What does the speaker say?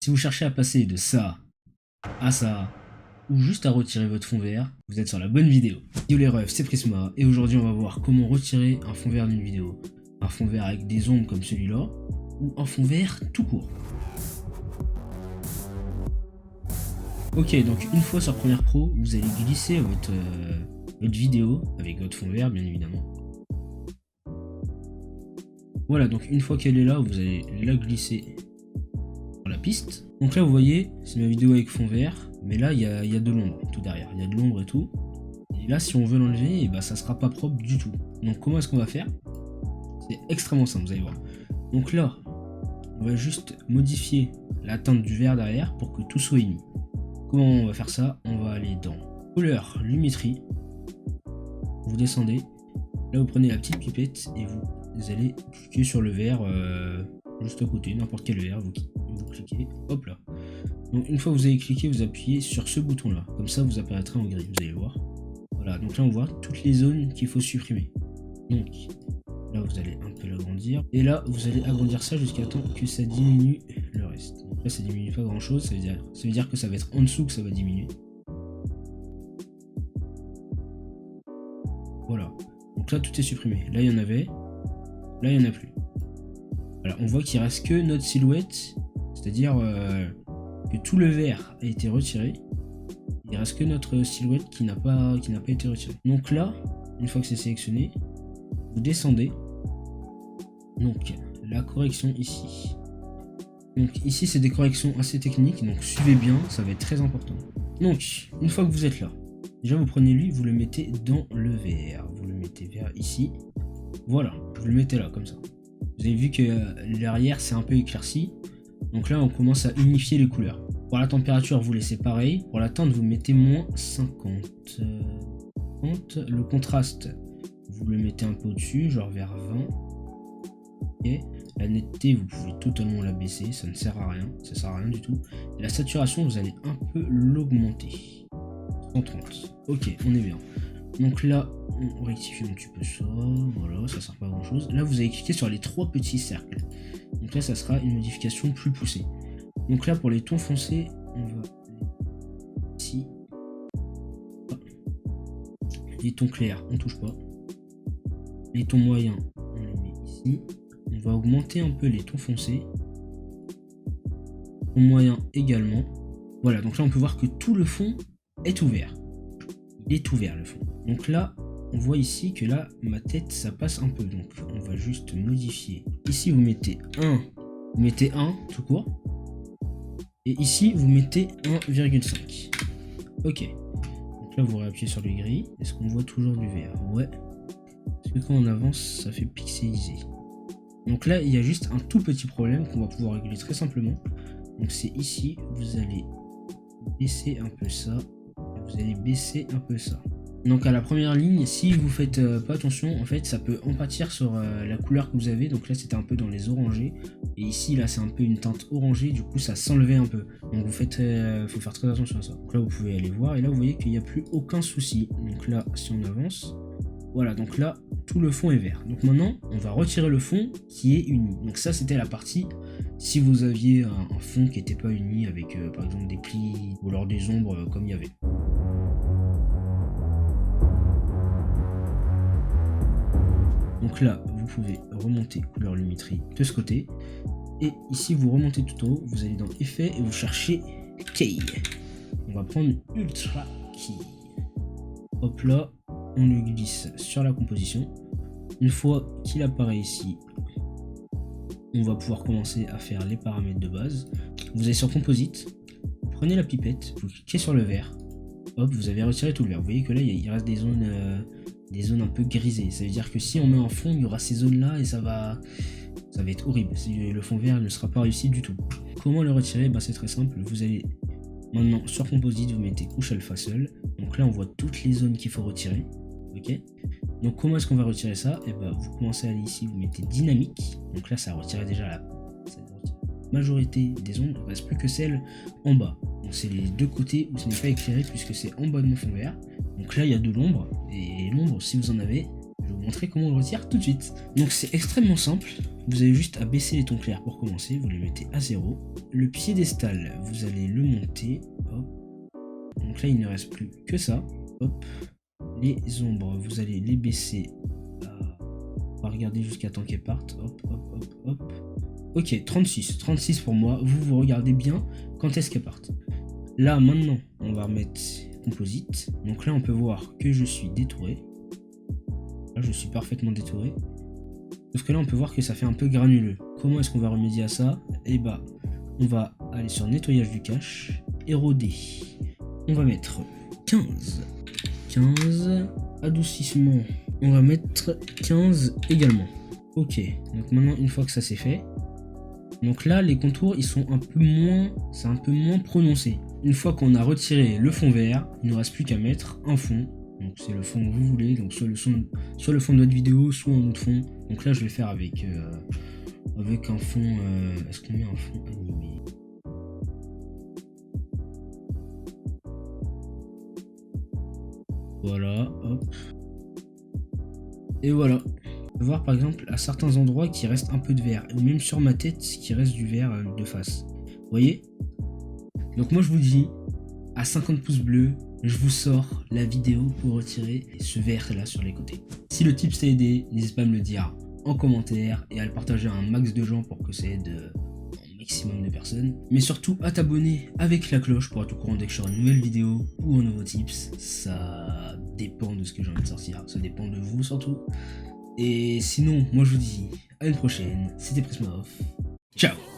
Si vous cherchez à passer de ça à ça, ou juste à retirer votre fond vert, vous êtes sur la bonne vidéo. Yo les refs, c'est Prisma, et aujourd'hui on va voir comment retirer un fond vert d'une vidéo. Un fond vert avec des ombres comme celui-là, ou un fond vert tout court. Ok, donc une fois sur Premiere Pro, vous allez glisser votre vidéo avec votre fond vert, bien évidemment. Voilà, donc une fois qu'elle est là, vous allez la glisser sur la piste. Donc là, vous voyez, c'est ma vidéo avec fond vert, mais là, il y a de l'ombre tout derrière. Il y a de l'ombre et tout. Et là, si on veut l'enlever, et bah, ça sera pas propre du tout. Donc comment est-ce qu'on va faire? C'est extrêmement simple, vous allez voir. Donc là, on va juste modifier la teinte du vert derrière pour que tout soit uni. Comment on va faire ça? On va aller dans couleur, luminerie. Vous descendez. Là, vous prenez la petite pipette et vous allez cliquer sur le vert juste à côté, n'importe quel vert. Vous cliquez, hop là. Donc une fois que vous avez cliqué, vous appuyez sur ce bouton là. Comme ça, vous apparaîtrez en gris. Vous allez voir. Voilà. Donc là, on voit toutes les zones qu'il faut supprimer. Donc là, vous allez un peu l'agrandir. Et là, vous allez agrandir ça jusqu'à temps que ça diminue le reste. Donc là, ça diminue pas grand chose. Ça veut dire que ça va être en dessous que ça va diminuer. Voilà. Donc là, tout est supprimé. Là, il y en avait. Là, il n'y en a plus. Voilà, on voit qu'il reste que notre silhouette. C'est-à-dire que tout le vert a été retiré. Il reste que notre silhouette qui n'a pas été retirée. Donc là, une fois que c'est sélectionné, vous descendez. Donc la correction ici. Donc ici, c'est des corrections assez techniques. Donc suivez bien, ça va être très important. Donc, une fois que vous êtes là, déjà vous prenez lui, vous le mettez dans le vert. Vous le mettez vers ici. Voilà, vous le mettez là, comme ça. Vous avez vu que l'arrière c'est un peu éclairci. Donc là, on commence à unifier les couleurs. Pour la température, vous laissez pareil. Pour la teinte, vous mettez moins 50. Le contraste, vous le mettez un peu au-dessus, genre vers 20. Okay. La netteté, vous pouvez totalement la baisser, ça ne sert à rien. Ça sert à rien du tout. Et la saturation, vous allez un peu l'augmenter. 130. Ok, on est bien. Donc là, on rectifie un petit peu ça, voilà, ça sert pas à grand chose. Là, vous allez cliquer sur les trois petits cercles. Donc là, ça sera une modification plus poussée. Donc là, pour les tons foncés, on va ici. Les tons clairs, on touche pas. Les tons moyens, on les met ici. On va augmenter un peu les tons foncés. Tons moyens également. Voilà, donc là, on peut voir que tout le fond est ouvert. Il est ouvert, le fond. Donc là, on voit ici que là, ma tête, ça passe un peu. Donc on va juste modifier. Ici, vous mettez 1 tout court. Et ici, vous mettez 1,5. Ok. Donc là, vous réappuyez sur le gris. Est-ce qu'on voit toujours du vert? Ouais. Parce que quand on avance, ça fait pixeliser. Donc là, il y a juste un tout petit problème qu'on va pouvoir régler très simplement. Donc c'est ici, vous allez baisser un peu ça. Vous allez baisser un peu ça. Donc à la première ligne, si vous faites pas attention, en fait ça peut en pâtir sur la couleur que vous avez. Donc là c'était un peu dans les orangés. Et ici là c'est un peu une teinte orangée, du coup ça s'enlevait un peu. Donc vous faites, faut faire très attention à ça. Donc là vous pouvez aller voir et là vous voyez qu'il n'y a plus aucun souci. Donc là si on avance, voilà, donc là tout le fond est vert. Donc maintenant on va retirer le fond qui est uni. Donc ça c'était la partie si vous aviez un fond qui n'était pas uni avec par exemple des plis ou alors des ombres comme il y avait. Donc là, vous pouvez remonter couleur luminerie de ce côté. Et ici, vous remontez tout en haut, vous allez dans Effet et vous cherchez Key. On va prendre Ultra Key. Hop là, on le glisse sur la composition. Une fois qu'il apparaît ici, on va pouvoir commencer à faire les paramètres de base. Vous allez sur Composite, vous prenez la pipette, vous cliquez sur le vert. Hop, vous avez retiré tout le vert. Vous voyez que là, il reste des zones un peu grisées. Ça veut dire que si on met un fond, il y aura ces zones là et ça va être horrible. Le fond vert ne sera pas réussi du tout. Comment le retirer? C'est très simple. Vous allez maintenant sur Composite, vous mettez couche alpha seul. Donc là on voit toutes les zones qu'il faut retirer. Ok. Donc comment est-ce qu'on va retirer ça? Et vous commencez à aller ici, vous mettez dynamique. Donc là ça a retiré déjà la majorité des ondes. Il ne reste plus que celle en bas. Donc c'est les deux côtés où ce n'est pas éclairé puisque c'est en bas de mon fond vert. Donc là il y a de l'ombre. Et l'ombre, si vous en avez, je vais vous montrer comment on le retire tout de suite. Donc c'est extrêmement simple, vous avez juste à baisser les tons clairs pour commencer, vous les mettez à 0. Le piédestal, vous allez le monter, hop. Donc là il ne reste plus que ça, hop. Les ombres, vous allez les baisser, on va regarder jusqu'à temps qu'elles partent, hop, hop, hop, hop. Ok, 36 pour moi, vous regardez bien quand est-ce qu'elles partent. Là maintenant, on va remettre composite, donc là on peut voir que je suis détouré. Là je suis parfaitement détouré. Sauf que là on peut voir que ça fait un peu granuleux. Comment est-ce qu'on va remédier à ça? Et bah on va aller sur nettoyage du cache, éroder. On va mettre 15, adoucissement, on va mettre 15 également. Ok, donc maintenant une fois que ça c'est fait, donc là les contours ils sont un peu moins prononcé. Une fois qu'on a retiré le fond vert, il ne reste plus qu'à mettre un fond. Donc c'est le fond que vous voulez, donc soit le fond de votre vidéo, soit un autre fond. Donc là je vais faire avec un fond. Est-ce qu'on met un fond animé? Voilà, hop. Et voilà. On peut voir par exemple à certains endroits qu'il reste un peu de vert, ou même sur ma tête qui reste du vert de face. Vous voyez? Donc moi je vous dis, à 50 pouces bleus, je vous sors la vidéo pour retirer ce vert là sur les côtés. Si le tips t'a aidé, n'hésite pas à me le dire en commentaire et à le partager à un max de gens pour que ça aide un maximum de personnes. Mais surtout à t'abonner avec la cloche pour être au courant dès que je sors une nouvelle vidéo ou un nouveau tips. Ça dépend de ce que j'ai envie de sortir, ça dépend de vous surtout. Et sinon, moi je vous dis à une prochaine, c'était Prisma Off. Ciao!